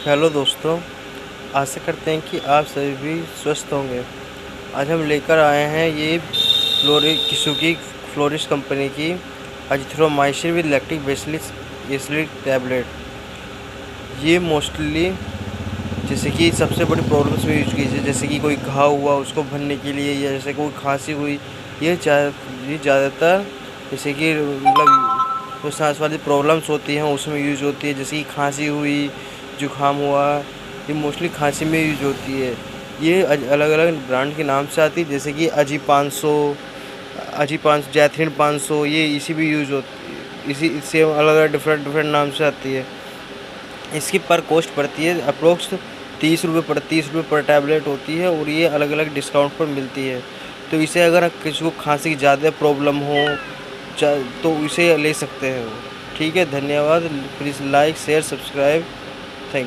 Hello दोस्तों, आशा करते हैं कि आप सभी भी स्वस्थ होंगे। आज हम लेकर आए हैं ये किसुकी फ्लोरिस कंपनी की azithromycin with lactic acid tablet. ये मोस्टली जैसे कि सबसे बड़ी प्रॉब्लम्स में यूज कीजिए, जैसे कि कोई घाव हुआ उसको भरने के लिए, या जैसे कोई खांसी हुई। ये ज़्यादातर जैसे कि मतलब जो सांस वाली प्रॉब्लम्स होती हैं उसमें यूज होती है। जैसे कि खांसी हुई, जुकाम हुआ, ये मोस्टली खांसी में यूज होती है। ये अलग अलग ब्रांड के नाम से आती है, जैसे कि अजी 500 जैथरिन 500, ये इसी भी यूज होती है। इसी इससे अलग अलग डिफरेंट नाम से आती है। इसकी पर कॉस्ट पड़ती है अप्रोक्स 30 रुपये पर टैबलेट होती है, और ये अलग अलग डिस्काउंट पर मिलती है। तो इसे अगर किसी को खांसी की ज़्यादा प्रॉब्लम हो तो इसे ले सकते हैं वो। ठीक है, धन्यवाद। Please like share subscribe.